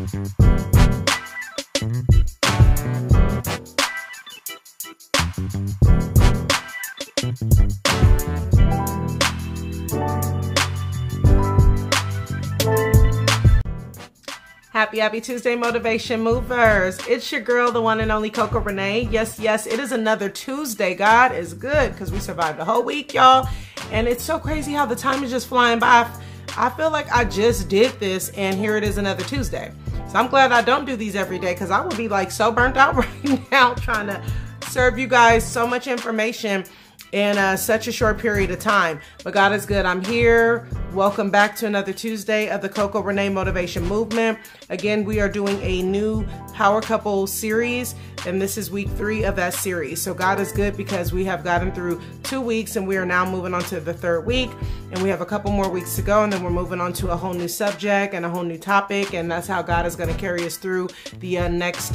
Happy Tuesday, Motivation Movers. It's your girl, the one and only Coco Renee. Yes, it is another Tuesday. God is good because we survived the whole week, y'all. And it's so crazy how the time is just flying by. I feel like I just did this and here it is another Tuesday. So I'm glad I don't do these every day because I would be like so burnt out right now trying to serve you guys so much information in such a short period of time. But God is good. I'm here. Welcome back to another Tuesday of the Coco Renee Motivation Movement. Again, we are doing a new Power Couple series, and this is week 3 of that series. So God is good because we have gotten through 2 weeks and we are now moving on to the 3rd week, and we have a couple more weeks to go, and then we're moving on to a whole new subject and a whole new topic, and that's how God is going to carry us through the next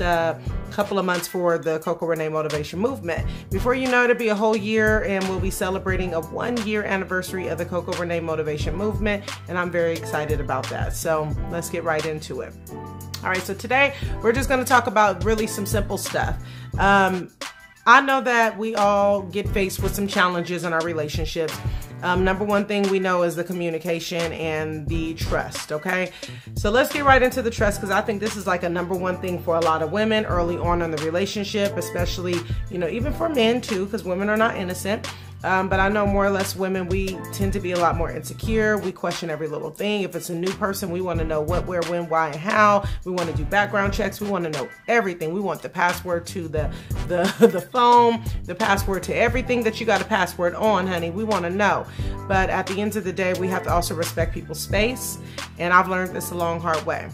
couple of months for the Coco Renee Motivation Movement. Before you know it, it'll be a whole year, and we'll be celebrating a 1-year anniversary of the Coco Renee Motivation Movement, and I'm very excited about that. So let's get right into it. All right, so today we're just going to talk about really some simple stuff. I know that we all get faced with some challenges in our relationships. Number one thing we know is the communication and the trust, okay? So let's get right into the trust, because I think this is like a number one thing for a lot of women early on in the relationship, especially, you know, even for men too, because women are not innocent. But I know more or less women, we tend to be a lot more insecure. We question every little thing. If it's a new person, we want to know what, where, when, why, and how. We want to do background checks. We want to know everything. We want the password to the phone, the password to everything that you got a password on, honey. We want to know. But at the end of the day, we have to also respect people's space. And I've learned this a long, hard way.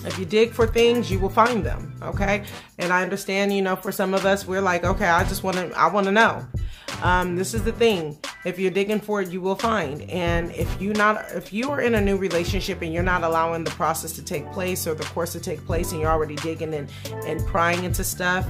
If you dig for things, you will find them, okay? And I understand, you know, for some of us, we're like, okay, I want to know. This is the thing. If you're digging for it, you will find. And if you are in a new relationship and you're not allowing the process to take place or the course to take place, and you're already digging and prying into stuff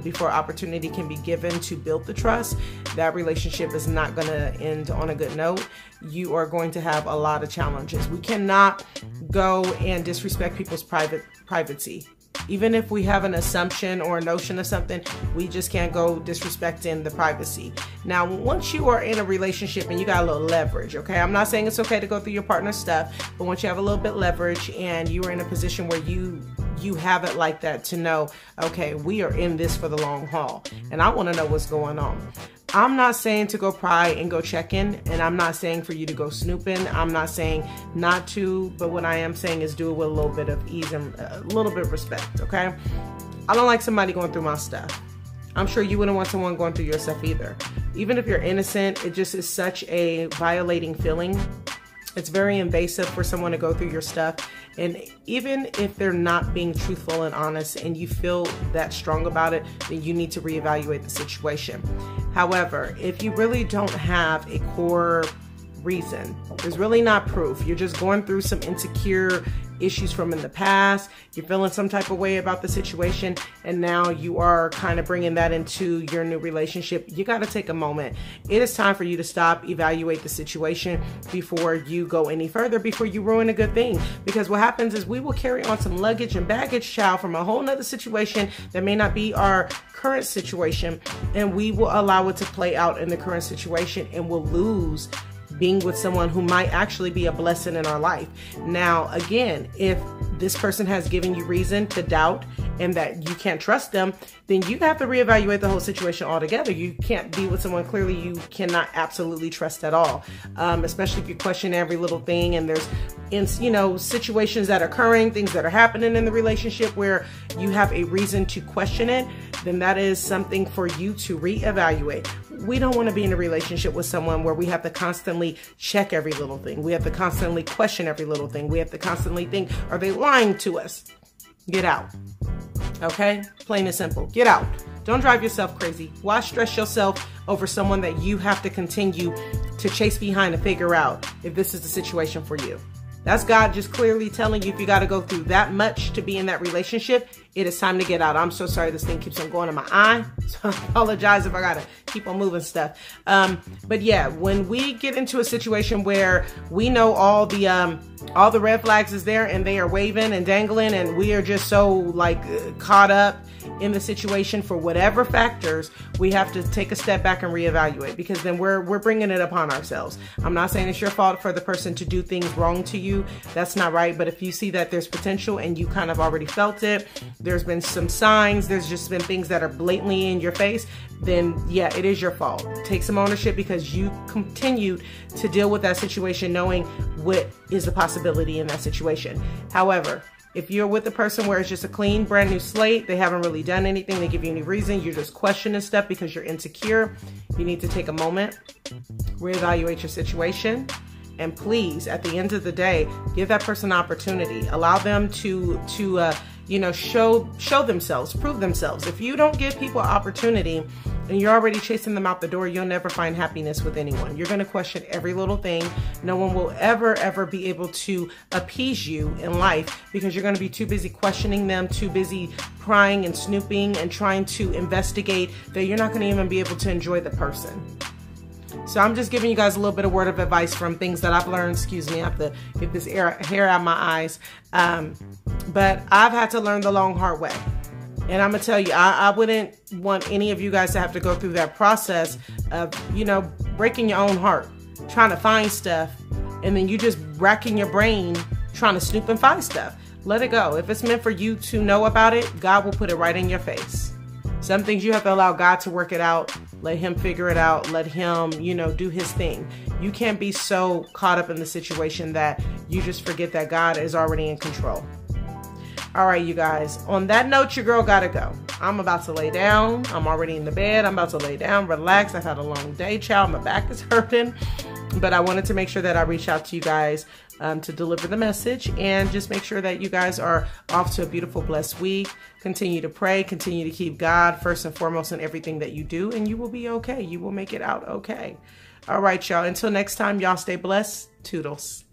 before opportunity can be given to build the trust, that relationship is not going to end on a good note. You are going to have a lot of challenges. We cannot go and disrespect people's privacy. Even if we have an assumption or a notion of something, we just can't go disrespecting the privacy. Now, once you are in a relationship and you got a little leverage, okay? I'm not saying it's okay to go through your partner's stuff, but once you have a little bit leverage and you are in a position where you have it like that to know, okay, we are in this for the long haul, and I want to know what's going on. I'm not saying to go pry and go check in, and I'm not saying for you to go snooping. I'm not saying not to, but what I am saying is do it with a little bit of ease and a little bit of respect, okay? I don't like somebody going through my stuff. I'm sure you wouldn't want someone going through your stuff either. Even if you're innocent, it just is such a violating feeling. It's very invasive for someone to go through your stuff. And even if they're not being truthful and honest and you feel that strong about it, then you need to reevaluate the situation. However, if you really don't have a core reason, there's really not proof. You're just going through some insecure issues from in the past. You're feeling some type of way about the situation, and now you are kind of bringing that into your new relationship. You got to take a moment. It is time for you to stop, evaluate the situation before you go any further, before you ruin a good thing. Because what happens is we will carry on some luggage and baggage, child, from a whole nother situation that may not be our current situation, and we will allow it to play out in the current situation, and we'll lose being with someone who might actually be a blessing in our life. Now, again, if this person has given you reason to doubt and that you can't trust them, then you have to reevaluate the whole situation altogether. You can't be with someone clearly you cannot absolutely trust at all, especially if you question every little thing and there's, you know, situations that are occurring, things that are happening in the relationship where you have a reason to question it, then that is something for you to reevaluate. We don't want to be in a relationship with someone where we have to constantly check every little thing. We have to constantly question every little thing. We have to constantly think, are they lying to us? Get out. Okay? Plain and simple. Get out. Don't drive yourself crazy. Why stress yourself over someone that you have to continue to chase behind and figure out if this is the situation for you? That's God just clearly telling you if you got to go through that much to be in that relationship, it is time to get out. I'm so sorry this thing keeps on going in my eye. So I apologize if I got to keep on moving stuff. But yeah, when we get into a situation where we know all the red flags is there and they are waving and dangling and we are just so like caught up in the situation for whatever factors, we have to take a step back and reevaluate, because then we're bringing it upon ourselves. I'm not saying it's your fault for the person to do things wrong to you. That's not right. But if you see that there's potential and you kind of already felt it, there's been some signs, there's just been things that are blatantly in your face, then yeah, it is your fault. Take some ownership, because you continued to deal with that situation knowing what is the possibility in that situation. However, if you're with a person where it's just a clean, brand new slate, they haven't really done anything, they give you any reason, you're just questioning stuff because you're insecure, you need to take a moment, reevaluate your situation, and please, at the end of the day, give that person an opportunity. Allow them to show themselves, prove themselves. If you don't give people an opportunity and you're already chasing them out the door, you'll never find happiness with anyone. You're going to question every little thing. No one will ever be able to appease you in life, because you're going to be too busy questioning them, too busy prying and snooping and trying to investigate, that you're not going to even be able to enjoy the person. So I'm just giving you guys a little bit of word of advice from things that I've learned. Excuse me, I have to get this hair out of my eyes. But I've had to learn the long, hard way. And I'm going to tell you, I wouldn't want any of you guys to have to go through that process of, breaking your own heart, trying to find stuff, and then you just racking your brain trying to snoop and find stuff. Let it go. If it's meant for you to know about it, God will put it right in your face. Some things you have to allow God to work it out. Let him figure it out. Let him, do his thing. You can't be so caught up in the situation that you just forget that God is already in control. All right, you guys. On that note, your girl gotta go. I'm about to lay down. I'm already in the bed. I'm about to lay down, relax. I've had a long day, child. My back is hurting. But I wanted to make sure that I reach out to you guys to deliver the message, and just make sure that you guys are off to a beautiful, blessed week. Continue to pray. Continue to keep God first and foremost in everything that you do, and you will be okay. You will make it out okay. All right, y'all. Until next time, y'all stay blessed. Toodles.